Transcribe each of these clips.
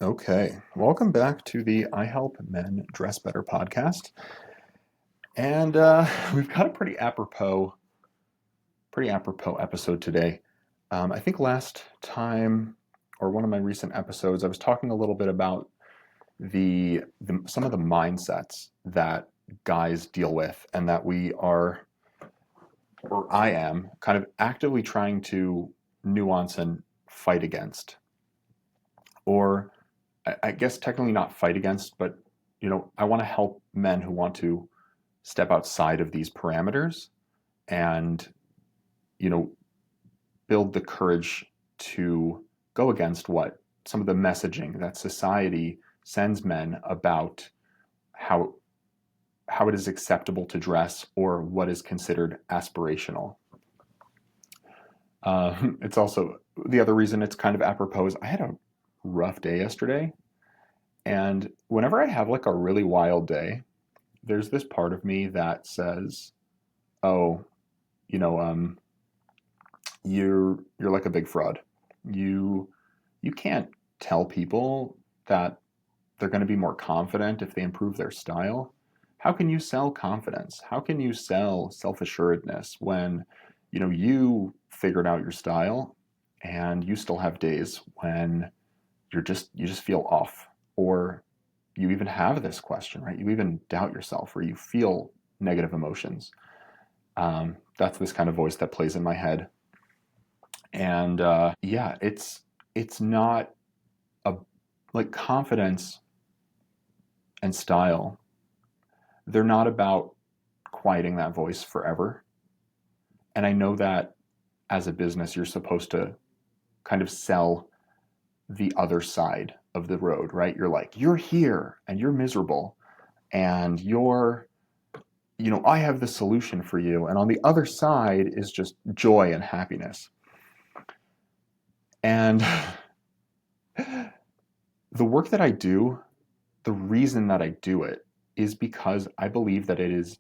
Okay, welcome back to the I Help Men Dress Better podcast. And we've got a pretty apropos episode today. I think last time, or one of my recent episodes, I was talking a little bit about the some of the mindsets that guys deal with, and that we are, or I am, kind of actively trying to nuance and fight against, or I guess technically not fight against, but I want to help men who want to step outside of these parameters and you know build the courage to go against what some of the messaging that society sends men about how how it is acceptable to dress or what is considered aspirational. It's also the other reason it's kind of apropos is I had a rough day yesterday, and whenever I have like a really wild day, there's this part of me that says, "Oh, you know, you're like a big fraud. You you can't tell people that they're going to be more confident if they improve their style. How can you sell confidence? How can you sell self-assuredness when, you figured out your style and you still have days when you just feel off, or you even have this question, right? You even doubt yourself, or you feel negative emotions. That's this kind of voice that plays in my head. And yeah, it's not a like confidence and style. They're not about quieting that voice forever. And I know that as a business, you're supposed to kind of sell the other side of the road, right? You're like, you're here and you're miserable, and I have the solution for you. And on the other side is just joy and happiness. And the work that I do, the reason that I do it is because I believe that it is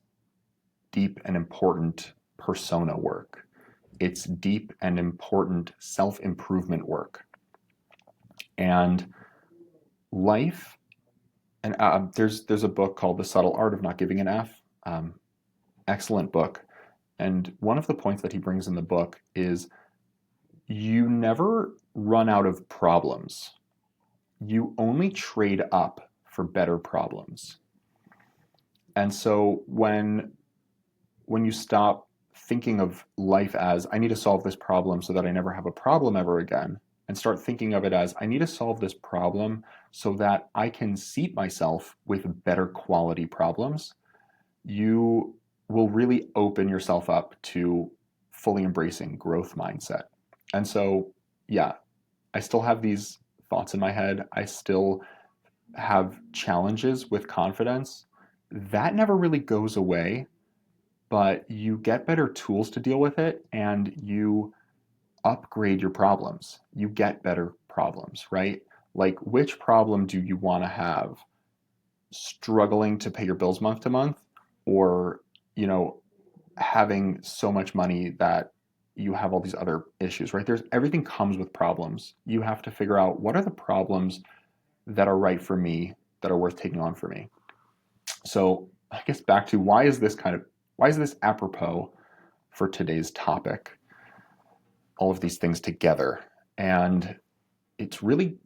deep and important persona work. It's deep and important self improvement work. And life, and there's a book called The Subtle Art of Not Giving an F. Excellent book. And one of the points that he brings in the book is you never run out of problems. You only trade up for better problems. And so when you stop thinking of life as I need to solve this problem so that I never have a problem ever again, and start thinking of it as I need to solve this problem so that I can seat myself with better quality problems, you will really open yourself up to fully embracing growth mindset. And so, yeah, I still have these thoughts in my head. I still have challenges with confidence. That never really goes away, but you get better tools to deal with it, and you upgrade your problems. You get better problems, right? Like, which problem do you want to have? Struggling to pay your bills month to month, or, you know, having so much money that you have all these other issues, right? There's everything comes with problems. You have to figure out what are the problems that are right for me, that are worth taking on for me. So I guess back to why is this apropos for today's topic? All of these things together. And it's really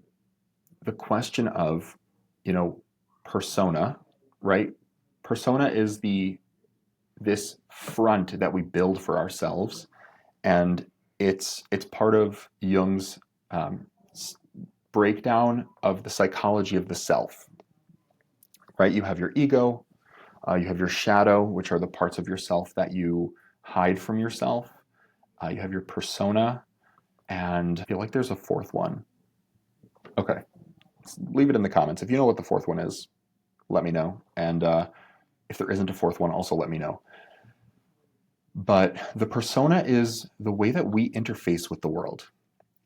the question of, you know, persona, right? Persona is this front that we build for ourselves, and it's part of Jung's breakdown of the psychology of the self, right? You have your ego, you have your shadow, which are the parts of yourself that you hide from yourself. You have your persona, and I feel like there's a fourth one. Okay, leave it in the comments. If you know what the fourth one is, let me know. And if there isn't a fourth one, also let me know. But the persona is the way that we interface with the world.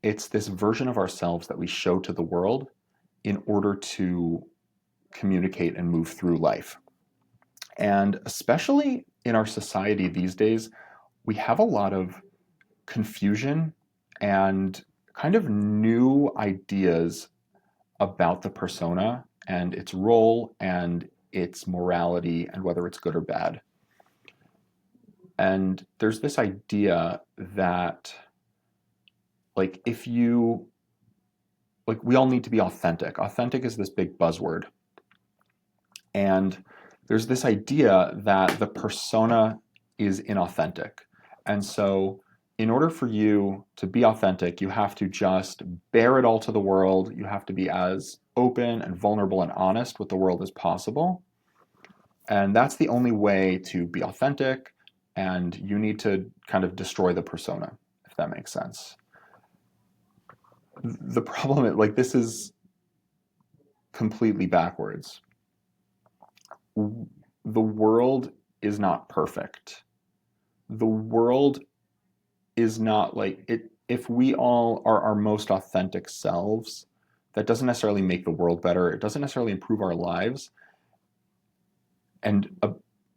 It's this version of ourselves that we show to the world in order to communicate and move through life. And especially in our society these days, we have a lot of confusion and kind of new ideas about the persona and its role and its morality and whether it's good or bad. And there's this idea that, like, if you, like, we all need to be authentic. Authentic is this big buzzword. And there's this idea that the persona is inauthentic. And so, in order for you to be authentic, you have to just bear it all to the world. You have to be as open and vulnerable and honest with the world as possible. And that's the only way to be authentic. And you need to kind of destroy the persona, if that makes sense. The problem is, like, this is completely backwards. The world is not perfect. The world is not like it. If we all are our most authentic selves, that doesn't necessarily make the world better. It doesn't necessarily improve our lives. And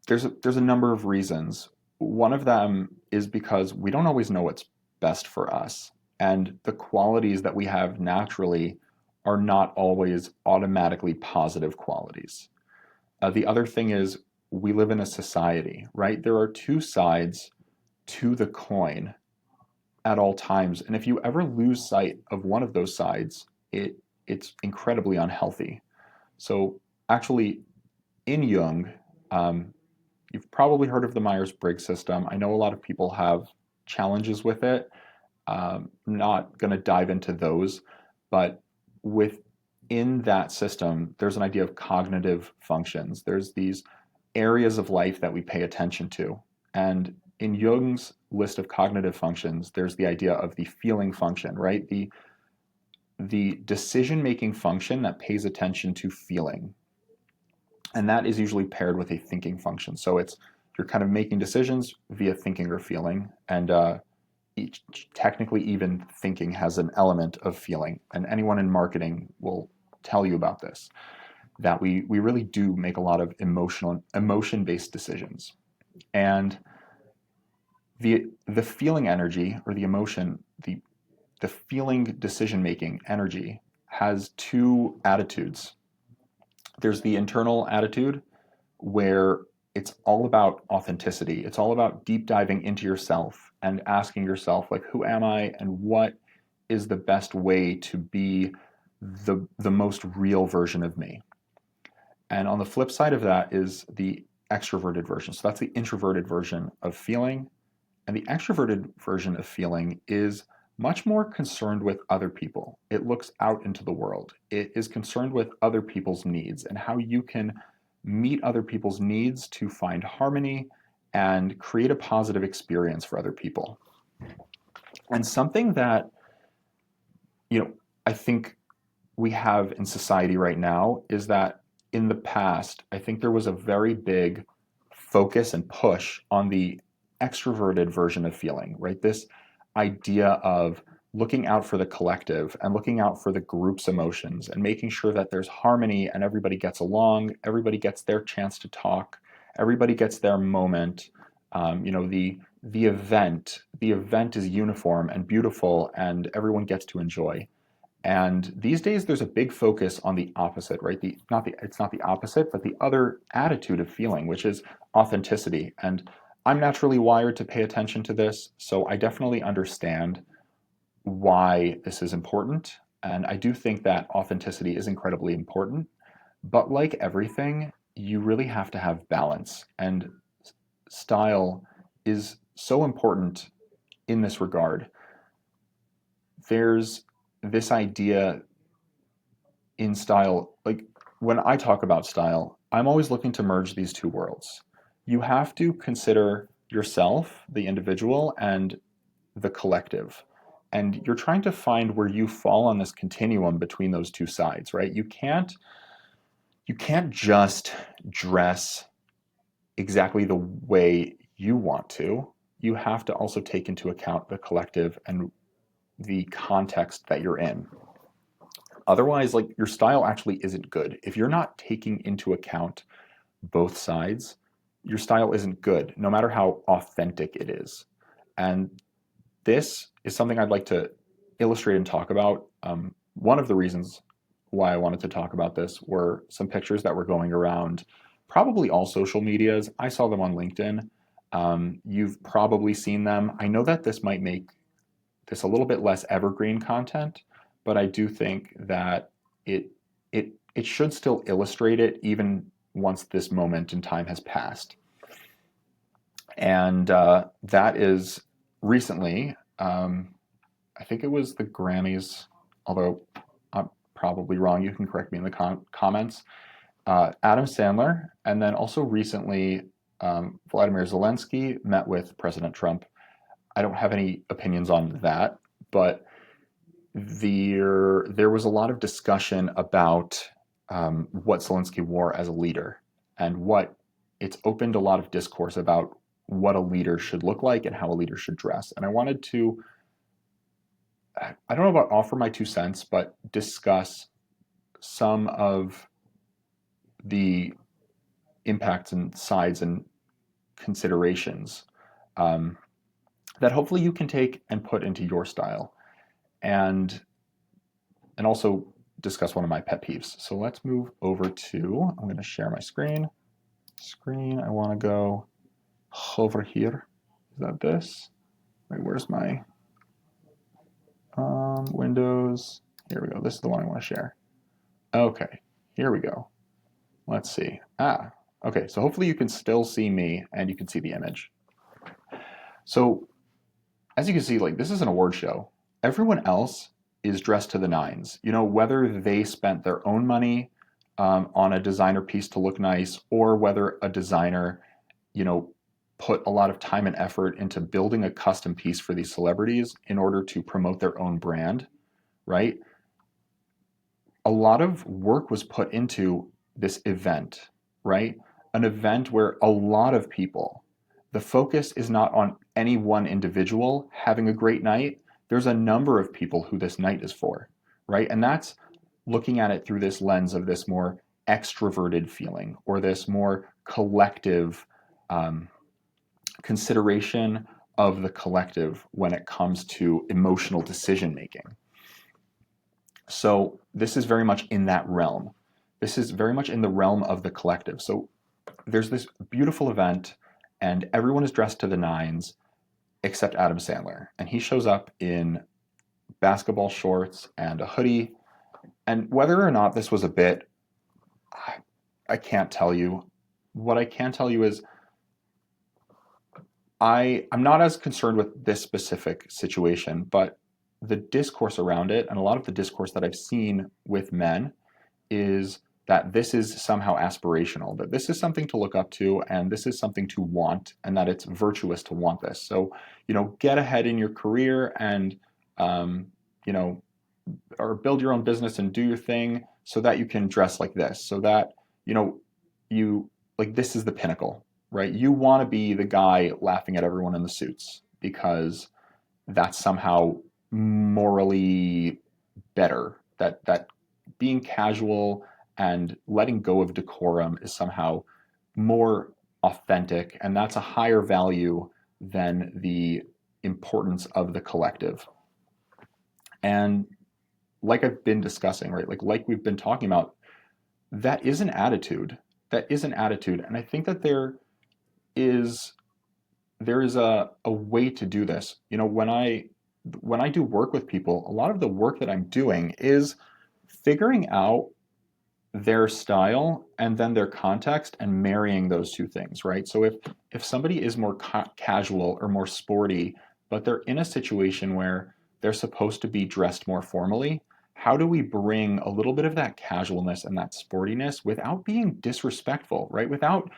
there's a number of reasons. One of them is because we don't always know what's best for us. And the qualities that we have naturally are not always automatically positive qualities. The other thing is we live in a society, right? There are two sides to the coin at all times. And if you ever lose sight of one of those sides, it's incredibly unhealthy. So actually, in Jung, um, you've probably heard of the Myers-Briggs system. I know a lot of people have challenges with it. I'm not going to dive into those, but within that system, there's an idea of cognitive functions. There's these areas of life that we pay attention to. And in Jung's list of cognitive functions, there's the idea of the feeling function, right? The decision-making function that pays attention to feeling. And that is usually paired with a thinking function. So it's you're kind of making decisions via thinking or feeling, and technically even thinking has an element of feeling. And anyone in marketing will tell you about this, that we really do make a lot of emotion-based decisions. And the feeling energy or the emotion, the feeling decision-making energy has two attitudes. There's the internal attitude where it's all about authenticity. It's all about deep diving into yourself and asking yourself, like, who am I and what is the best way to be the most real version of me? And on the flip side of that is the extroverted version. So that's the introverted version of feeling. And the extroverted version of feeling is much more concerned with other people. It looks out into the world. It is concerned with other people's needs and how you can meet other people's needs to find harmony and create a positive experience for other people. And something that, I think we have in society right now is that in the past, I think there was a very big focus and push on the extroverted version of feeling, right? This idea of looking out for the collective and looking out for the group's emotions and making sure that there's harmony and everybody gets along, everybody gets their chance to talk, everybody gets their moment. The event is uniform and beautiful and everyone gets to enjoy. And these days, there's a big focus on the opposite, right? It's not the opposite, but the other attitude of feeling, which is authenticity. And I'm naturally wired to pay attention to this, so I definitely understand why this is important. And I do think that authenticity is incredibly important. But like everything, you really have to have balance. And style is so important in this regard. There's this idea in style, like when I talk about style, I'm always looking to merge these two worlds. You have to consider yourself, the individual, and the collective. And you're trying to find where you fall on this continuum between those two sides, right? You can't just dress exactly the way you want to. You have to also take into account the collective and the context that you're in. Otherwise, like, your style actually isn't good. If you're not taking into account both sides, your style isn't good, no matter how authentic it is. And this is something I'd like to illustrate and talk about. One of the reasons why I wanted to talk about this were some pictures that were going around probably all social medias. I saw them on LinkedIn. You've probably seen them. I know that this might make this a little bit less evergreen content, but I do think that it should still illustrate it even once this moment in time has passed. And that is recently, I think it was the Grammys, although I'm probably wrong. You can correct me in the comments. Adam Sandler, and then also recently, Volodymyr Zelensky met with President Trump. I don't have any opinions on that, but there was a lot of discussion about what Zelensky wore as a leader, and what it's opened a lot of discourse about what a leader should look like and how a leader should dress. And I wanted to, I don't know about offer my 2 cents, but discuss some of the impacts and sides and considerations um, that hopefully you can take and put into your style, and also discuss one of my pet peeves. So let's move over to, I'm going to share my screen. I want to go over here. Is that this? Wait, where's my Windows? Here we go. This is the one I want to share. Okay, here we go. Let's see. Okay, so hopefully you can still see me and you can see the image. So as you can see, like, this is an award show. Everyone else is dressed to the nines. You know, whether they spent their own money on a designer piece to look nice, or whether a designer, you know, put a lot of time and effort into building a custom piece for these celebrities in order to promote their own brand, right? A lot of work was put into this event, right? An event where a lot of people, the focus is not on any one individual having a great night. There's a number of people who this night is for, right? And that's looking at it through this lens of this more extroverted feeling, or this more collective consideration of the collective when it comes to emotional decision making. So this is very much in that realm. This is very much in the realm of the collective. So there's this beautiful event, and everyone is dressed to the nines except Adam Sandler. And he shows up in basketball shorts and a hoodie. And whether or not this was a bit, I can't tell you. What I can tell you is I'm not as concerned with this specific situation, but the discourse around it, and a lot of the discourse that I've seen with men, is that this is somehow aspirational, that this is something to look up to, and this is something to want, and that it's virtuous to want this. So, you know, get ahead in your career and, you know, or build your own business and do your thing so that you can dress like this, so that, you know, you, like, this is the pinnacle, right? You want to be the guy laughing at everyone in the suits because that's somehow morally better. That being casual and letting go of decorum is somehow more authentic, and that's a higher value than the importance of the collective. And like I've been discussing, right? Like we've been talking about, that is an attitude. That is an attitude. And I think that is there is a way to do this. You know, when I do work with people, a lot of the work that I'm doing is figuring out their style and then their context and marrying those two things, right? So if somebody is more casual or more sporty, but they're in a situation where they're supposed to be dressed more formally, how do we bring a little bit of that casualness and that sportiness without being disrespectful, right? Without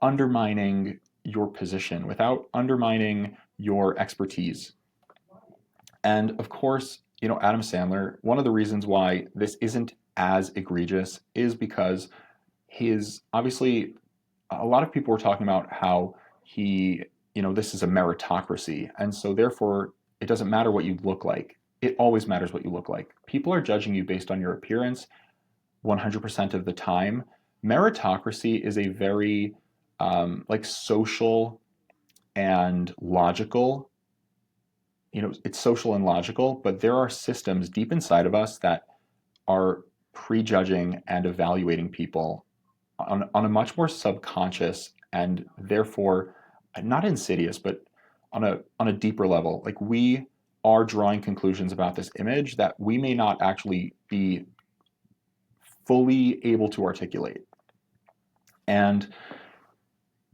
undermining your position, without undermining your expertise. And of course, you know, Adam Sandler, one of the reasons why this isn't as egregious is because he is obviously, a lot of people were talking about how he, you know, this is a meritocracy. And so therefore, it doesn't matter what you look like. It always matters what you look like. People are judging you based on your appearance 100% of the time. Meritocracy is a very like social and logical, you know, it's social and logical, but there are systems deep inside of us that are prejudging and evaluating people on a much more subconscious and therefore not insidious, but on a deeper level. Like we are drawing conclusions about this image that we may not actually be fully able to articulate. And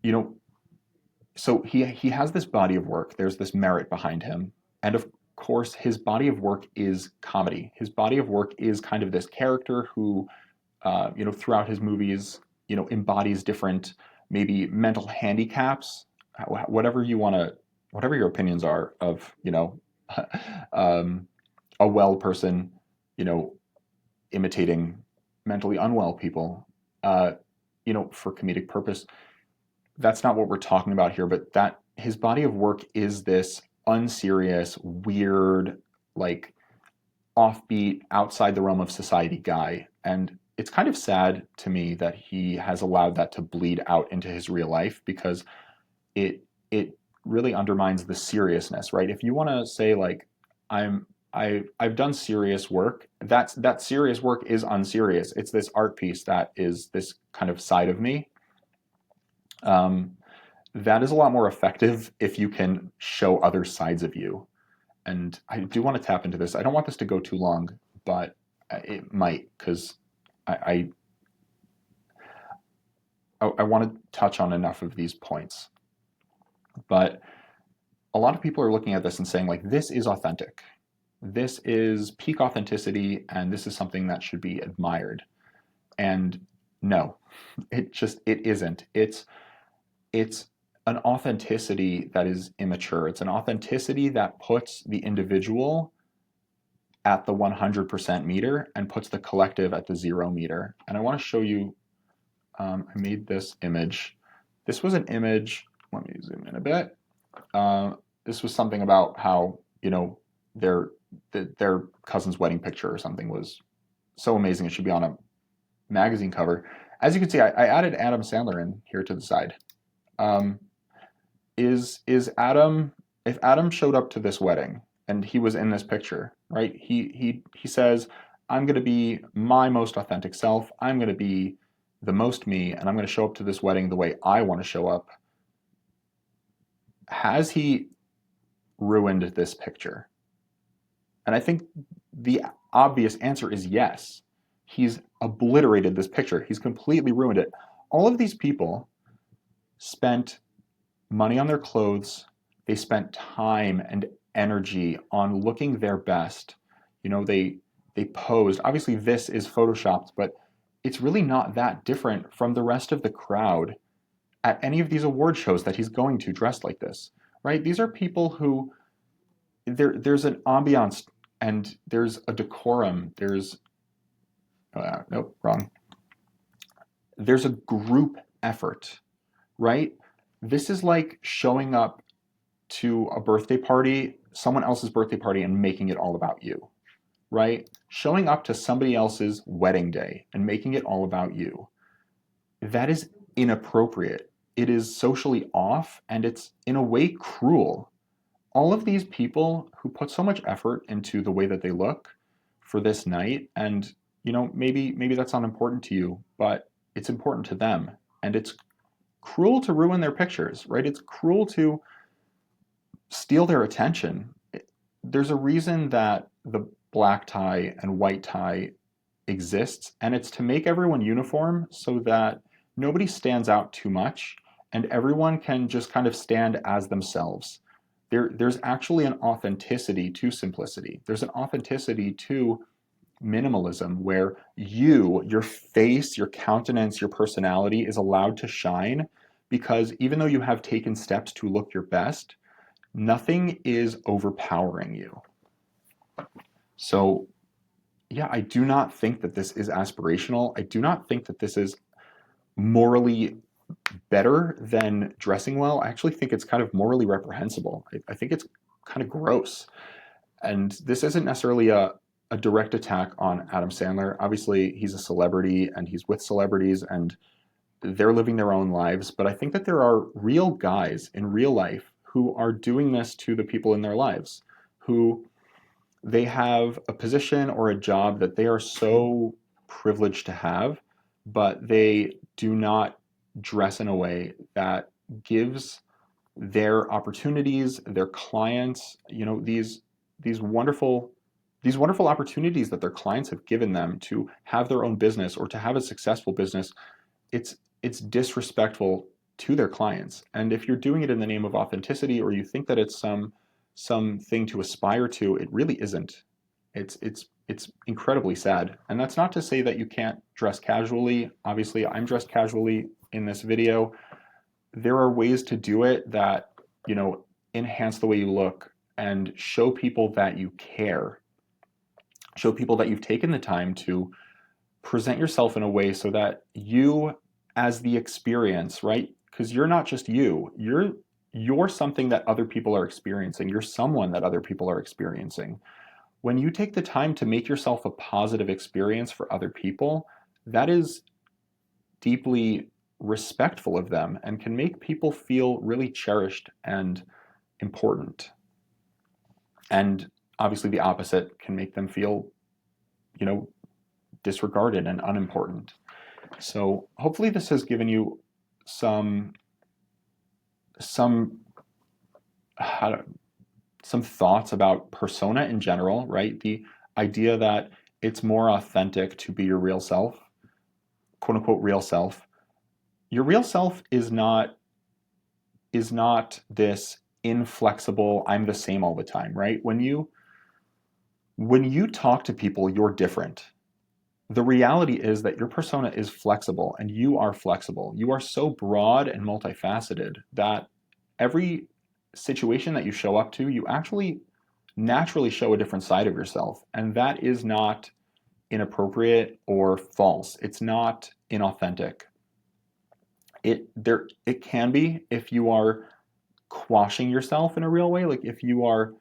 you know, so he has this body of work. There's this merit behind him, and of course, his body of work is comedy. His body of work is kind of this character who, throughout his movies, embodies different maybe mental handicaps, whatever you want to, whatever your opinions are of, um, a well person, you know, imitating mentally unwell people, uh, for comedic purpose. That's not what we're talking about here, but that his body of work is this unserious, weird, like offbeat, outside the realm of society guy. And it's kind of sad to me that he has allowed that to bleed out into his real life because it really undermines the seriousness, right? If you want to say like I've done serious work, that serious work is unserious. It's this art piece that is this kind of side of me. Um, that is a lot more effective if you can show other sides of you. And I do want to tap into this. I don't want this to go too long, but it might because I, I want to touch on enough of these points. But a lot of people are looking at this and saying like, this is authentic. This is peak authenticity, and this is something that should be admired. And no, it isn't. It's an authenticity that is immature. It's an authenticity that puts the individual at the 100% meter and puts the collective at the 0 meter. And I want to show you, I made this image. This was an image, let me zoom in a bit. This was something about how, their cousin's wedding picture or something was so amazing it should be on a magazine cover. As you can see, I added Adam Sandler in here to the side. Is Adam, if Adam showed up to this wedding and he was in this picture, right? He says, I'm going to be my most authentic self. I'm going to be the most me, and I'm going to show up to this wedding the way I want to show up. Has he ruined this picture? And I think the obvious answer is yes. He's obliterated this picture. He's completely ruined it. All of these people spent money on their clothes. They spent time and energy on looking their best. They posed. Obviously, this is photoshopped, but it's really not that different from the rest of the crowd at any of these award shows that he's going to dressed like this, right? These are people who there's an ambiance and there's a decorum. Nope, wrong. There's a group effort, right? This is like showing up to a birthday party, someone else's birthday party, and making it all about you, right? Showing up to somebody else's wedding day and making it all about you. That is inappropriate. It is socially off, and it's in a way cruel. All of these people who put so much effort into the way that they look for this night, and maybe that's not important to you, but it's important to them, and it's cruel to ruin their pictures, right? It's cruel to steal their attention. There's a reason that the black tie and white tie exists, and it's to make everyone uniform so that nobody stands out too much and everyone can just kind of stand as themselves. There's actually an authenticity to simplicity. There's an authenticity to minimalism where your face, your countenance, your personality is allowed to shine because even though you have taken steps to look your best, nothing is overpowering you. So, yeah, I do not think that this is aspirational. I do not think that this is morally better than dressing well. I actually think it's kind of morally reprehensible. I think it's kind of gross. And this isn't necessarily a direct attack on Adam Sandler. Obviously, he's a celebrity and he's with celebrities and they're living their own lives. But I think that there are real guys in real life who are doing this to the people in their lives, who they have a position or a job that they are so privileged to have, but they do not dress in a way that gives their opportunities, their clients, these wonderful these wonderful opportunities that their clients have given them to have their own business or to have a successful business. It's disrespectful to their clients. And if you're doing it in the name of authenticity, or you think that it's something to aspire to, it really isn't. It's incredibly sad. And that's not to say that you can't dress casually. Obviously, I'm dressed casually in this video. There are ways to do it that, enhance the way you look and show people that you care. Show people that you've taken the time to present yourself in a way so that you, as the experience, right? Because you're not just you. You're something that other people are experiencing. You're someone that other people are experiencing. When you take the time to make yourself a positive experience for other people, that is deeply respectful of them and can make people feel really cherished and important. And obviously the opposite can make them feel, disregarded and unimportant. So hopefully this has given you some some how to, some thoughts about persona in general, right? The idea that it's more authentic to be your real self, quote unquote real self. Your real self is not this inflexible, I'm the same all the time, right? When you talk to people, you're different. The reality is that your persona is flexible and you are flexible. You are so broad and multifaceted that every situation that you show up to, you actually naturally show a different side of yourself. And that is not inappropriate or false. It's not inauthentic. It can be if you are quashing yourself in a real way, like if you are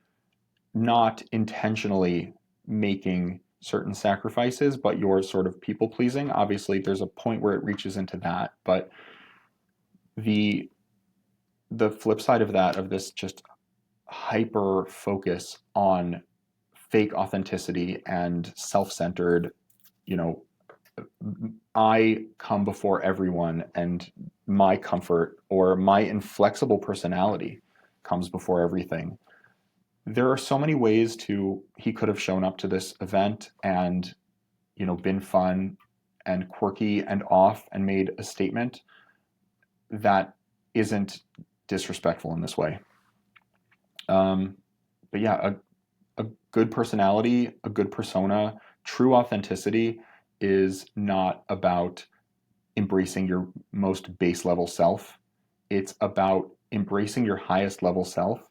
not intentionally making certain sacrifices, but you're sort of people pleasing. Obviously, there's a point where it reaches into that, but the the flip side of that, of this just hyper focus on fake authenticity and self-centered, you know, I come before everyone and my comfort or my inflexible personality comes before everything. There are so many ways to he could have shown up to this event and, been fun and quirky and off and made a statement that isn't disrespectful in this way. But yeah, a good personality, a good persona, true authenticity is not about embracing your most base level self. It's about embracing your highest level self,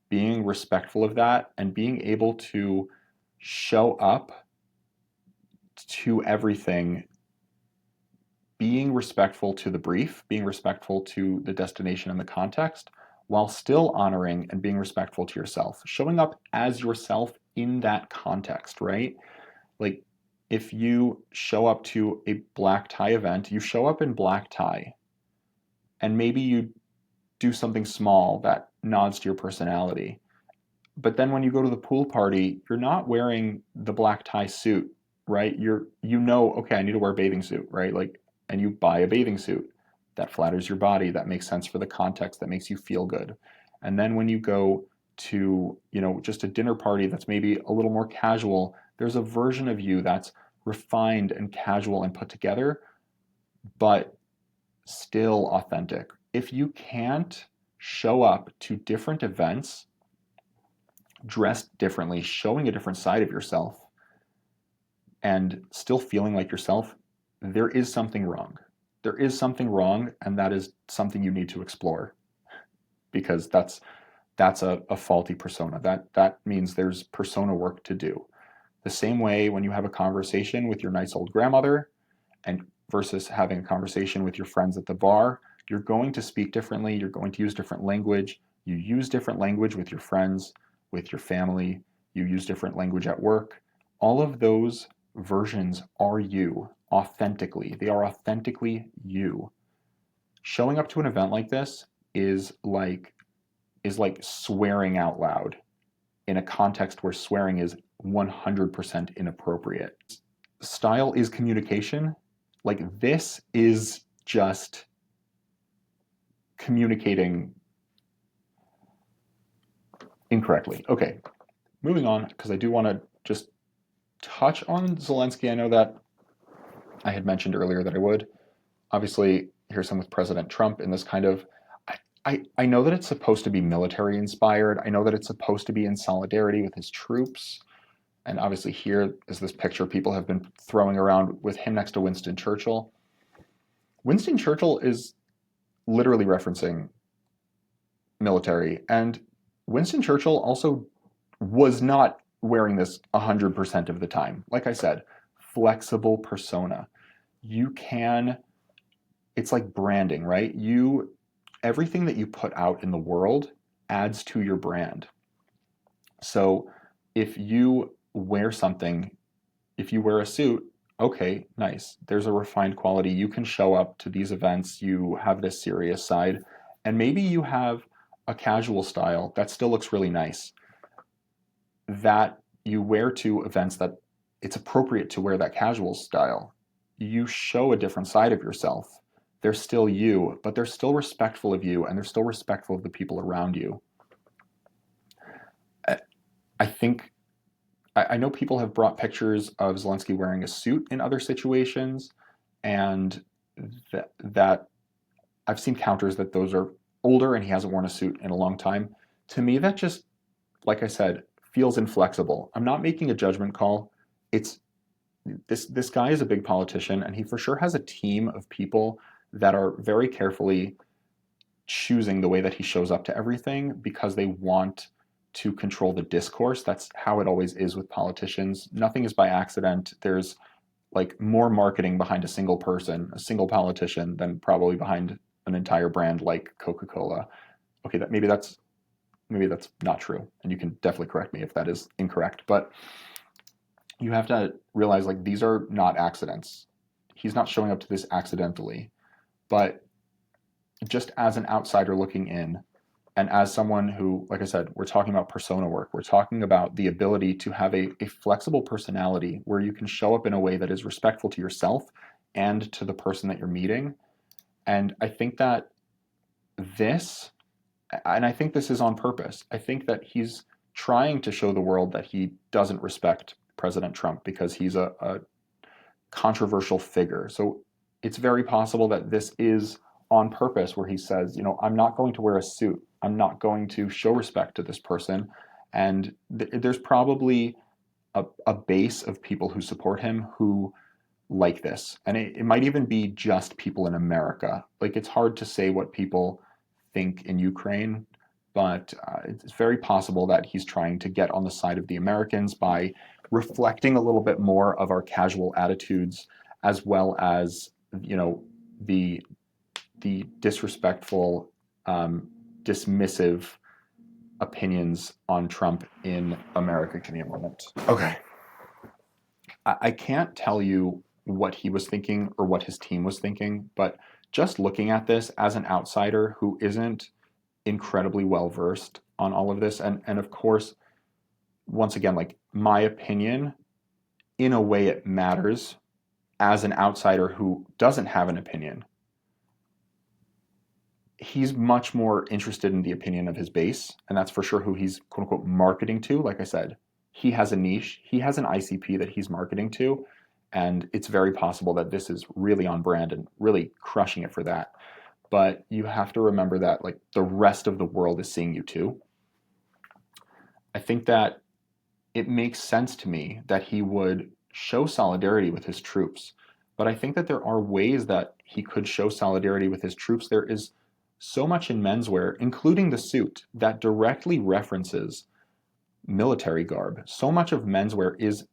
being respectful of that, and being able to show up to everything, being respectful to the brief, being respectful to the destination and the context, while still honoring and being respectful to yourself, showing up as yourself in that context, right? Like if you show up to a black tie event, you show up in black tie, and maybe you do something small that nods to your personality. But then when you go to the pool party, you're not wearing the black tie suit, right? Okay, I need to wear a bathing suit, right? Like, and you buy a bathing suit that flatters your body, that makes sense for the context, that makes you feel good. And then when you go to, just a dinner party that's maybe a little more casual, there's a version of you that's refined and casual and put together, but still authentic. If you can't show up to different events dressed differently, showing a different side of yourself, and still feeling like yourself, there is something wrong. There is something wrong, and that is something you need to explore, because that's a faulty persona. That means there's persona work to do. The same way when you have a conversation with your nice old grandmother and versus having a conversation with your friends at the bar, you're going to speak differently, you're going to use different language. You use different language with your friends, with your family, you use different language at work. All of those versions are you authentically. They are authentically you. Showing up to an event like this is like swearing out loud in a context where swearing is 100% inappropriate. style is communication. Like, this is just communicating incorrectly. Okay, moving on, because I do want to just touch on Zelensky. I know that I had mentioned earlier that I would. Obviously, here's some with President Trump in this kind of. I know that it's supposed to be military inspired. I know that it's supposed to be in solidarity with his troops. And obviously, here is this picture people have been throwing around with him next to Winston Churchill. Winston Churchill is literally referencing military. And Winston Churchill also was not wearing this 100% of the time. Like I said, flexible persona. You can, it's like branding, right? Everything that you put out in the world adds to your brand. So if you wear something, if you wear a suit, okay, nice. There's a refined quality. You can show up to these events. You have this serious side. And maybe you have a casual style that still looks really nice that you wear to events that it's appropriate to wear that casual style. You show a different side of yourself. They're still you, but they're still respectful of you and they're still respectful of the people around you. I think I know people have brought pictures of Zelensky wearing a suit in other situations, and that I've seen counters that those are older and he hasn't worn a suit in a long time. To me, that just, like I said, feels inflexible. I'm not making a judgment call. It's this guy is a big politician, and he for sure has a team of people that are very carefully choosing the way that he shows up to everything because they want to control the discourse. That's how it always is with politicians. Nothing is by accident. There's like more marketing behind a single person, a single politician, than probably behind an entire brand like Coca-Cola. Okay, maybe that's not true, and you can definitely correct me if that is incorrect. But you have to realize like these are not accidents. He's not showing up to this accidentally, but just as an outsider looking in, and as someone who, like I said, we're talking about persona work. We're talking about the ability to have a flexible personality where you can show up in a way that is respectful to yourself and to the person that you're meeting. And I think that this, and I think this is on purpose. I think that he's trying to show the world that he doesn't respect President Trump because he's a controversial figure. So it's very possible that this is on purpose, where he says, I'm not going to wear a suit. I'm not going to show respect to this person. And there's probably a base of people who support him who like this. And it might even be just people in America. Like, it's hard to say what people think in Ukraine, but it's very possible that he's trying to get on the side of the Americans by reflecting a little bit more of our casual attitudes, as well as, the disrespectful, dismissive opinions on Trump in America. Give me a moment. Okay. I can't tell you what he was thinking or what his team was thinking, but just looking at this as an outsider who isn't incredibly well versed on all of this, and of course, once again, like, my opinion, in a way it matters as an outsider who doesn't have an opinion. He's much more interested in the opinion of his base, and that's for sure who he's quote unquote marketing to. Like I said, he has a niche, he has an ICP that he's marketing to, and it's very possible that this is really on brand and really crushing it for that. But you have to remember that like the rest of the world is seeing you too. I think that it makes sense to me that he would show solidarity with his troops. But I think that there are ways that he could show solidarity with his troops. There is so much in menswear, including the suit, that directly references military garb. So much of menswear is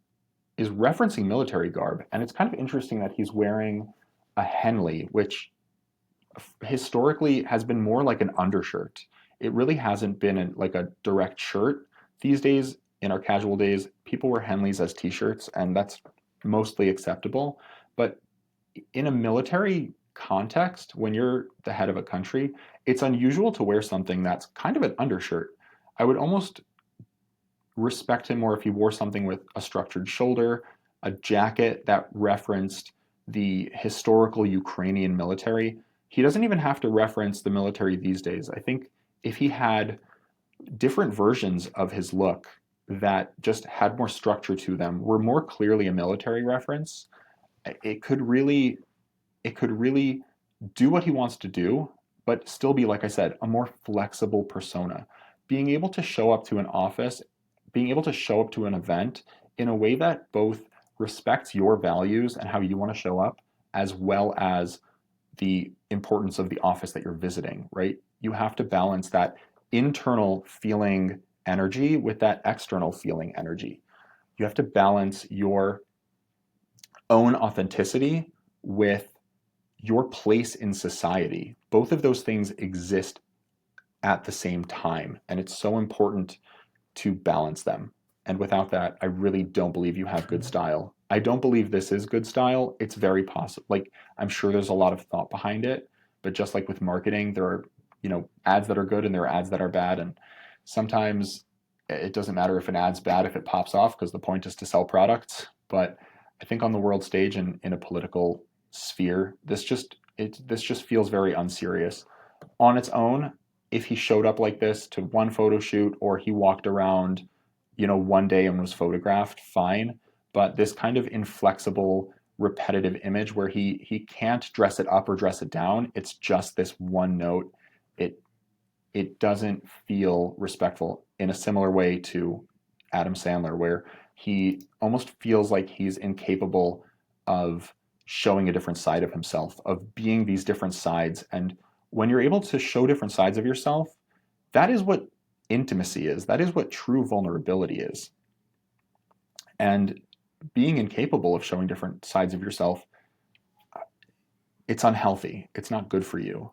referencing military garb, and it's kind of interesting that he's wearing a Henley, which historically has been more like an undershirt. It really hasn't been like a direct shirt. These days, in our casual days, people wear Henleys as t-shirts, and that's mostly acceptable. But in a military context, when you're the head of a country, it's unusual to wear something that's kind of an undershirt. I would almost respect him more if he wore something with a structured shoulder, a jacket that referenced the historical Ukrainian military. He doesn't even have to reference the military these days. I think if he had different versions of his look that just had more structure to them, were more clearly a military reference, it could really it could really do what he wants to do, but still be, like I said, a more flexible persona. Being able to show up to an office, being able to show up to an event in a way that both respects your values and how you want to show up, as well as the importance of the office that you're visiting, right? You have to balance that internal feeling energy with that external feeling energy. You have to balance your own authenticity with your place in society. Both of those things exist at the same time, and it's so important to balance them. And without that, I really don't believe you have good style. I don't believe this is good style. It's very possible. Like, I'm sure there's a lot of thought behind it, but just like with marketing, there are, ads that are good and there are ads that are bad. And sometimes it doesn't matter if an ad's bad if it pops off, because the point is to sell products. But I think on the world stage and in a political sphere, this just feels very unserious. On its own, if he showed up like this to one photo shoot, or he walked around, one day and was photographed, fine. But this kind of inflexible, repetitive image where he can't dress it up or dress it down, it's just this one note. It it doesn't feel respectful, in a similar way to Adam Sandler, where he almost feels like he's incapable of showing a different side of himself, of being these different sides. And when you're able to show different sides of yourself, that is what intimacy is. That is what true vulnerability is. And being incapable of showing different sides of yourself, it's unhealthy. It's not good for you.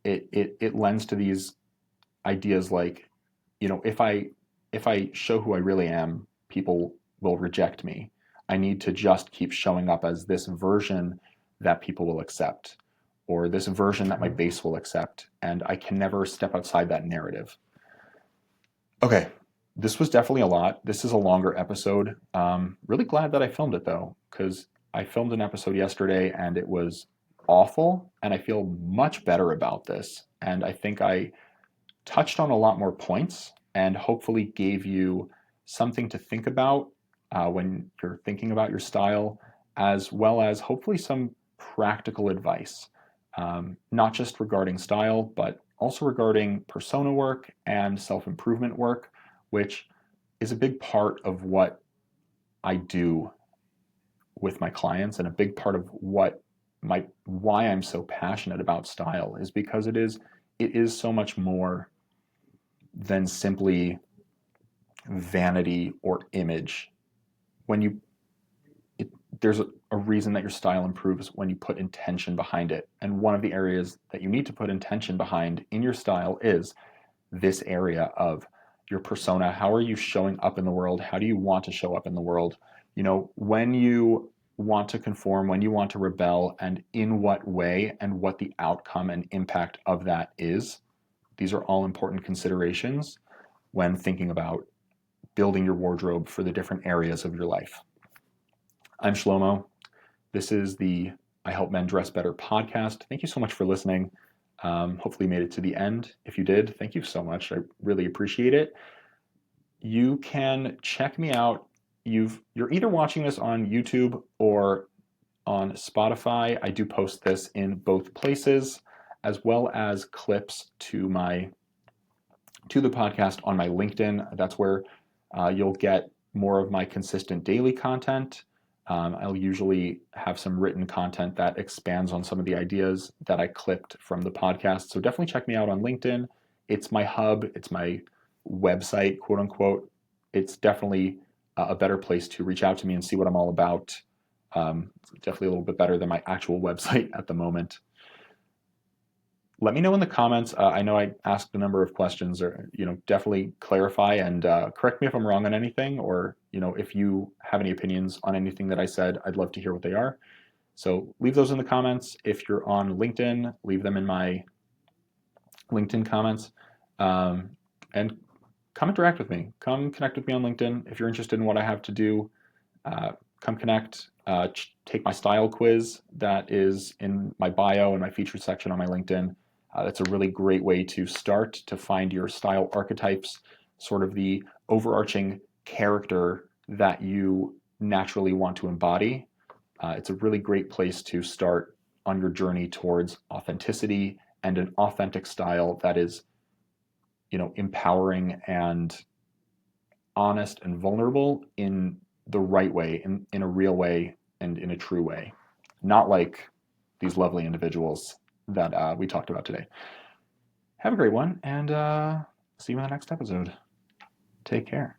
It lends to these ideas like, if I show who I really am, people will reject me. I need to just keep showing up as this version that people will accept, or this version that my base will accept, and I can never step outside that narrative. Okay, this was definitely a lot. This is a longer episode. Really glad that I filmed it though, because I filmed an episode yesterday and it was awful, and I feel much better about this. And I think I touched on a lot more points and hopefully gave you something to think about when you're thinking about your style, as well as hopefully some practical advice, not just regarding style, but also regarding persona work and self improvement work, which is a big part of what I do with my clients, and a big part of why I'm so passionate about style is because it is so much more than simply vanity or image. When you it, there's a reason that your style improves when you put intention behind it. And one of the areas that you need to put intention behind in your style is this area of your persona. How are you showing up in the world? How do you want to show up in the world? When you want to conform, when you want to rebel, and in what way, and what the outcome and impact of that is. These are all important considerations when thinking about building your wardrobe for the different areas of your life. I'm Shlomo. This is the I Help Men Dress Better podcast. Thank you so much for listening. Hopefully you made it to the end. If you did, thank you so much. I really appreciate it. You can check me out. You're either watching this on YouTube or on Spotify. I do post this in both places, as well as clips to the podcast on my LinkedIn. That's where you'll get more of my consistent daily content. I'll usually have some written content that expands on some of the ideas that I clipped from the podcast. So definitely check me out on LinkedIn. It's my hub. It's my website, quote unquote. It's definitely a better place to reach out to me and see what I'm all about. It's definitely a little bit better than my actual website at the moment. Let me know in the comments. I know I asked a number of questions, or definitely clarify and correct me if I'm wrong on anything, or if you have any opinions on anything that I said, I'd love to hear what they are. So leave those in the comments. If you're on LinkedIn, leave them in my LinkedIn comments, and come interact with me. Come connect with me on LinkedIn if you're interested in what I have to do. come connect. Take my style quiz that is in my bio and my featured section on my LinkedIn. That's a really great way to start to find your style archetypes, sort of the overarching character that you naturally want to embody. It's a really great place to start on your journey towards authenticity and an authentic style that is, empowering and honest and vulnerable in the right way, in a real way, and in a true way. Not like these lovely individuals that we talked about today. Have a great one, and see you in the next episode. Take care.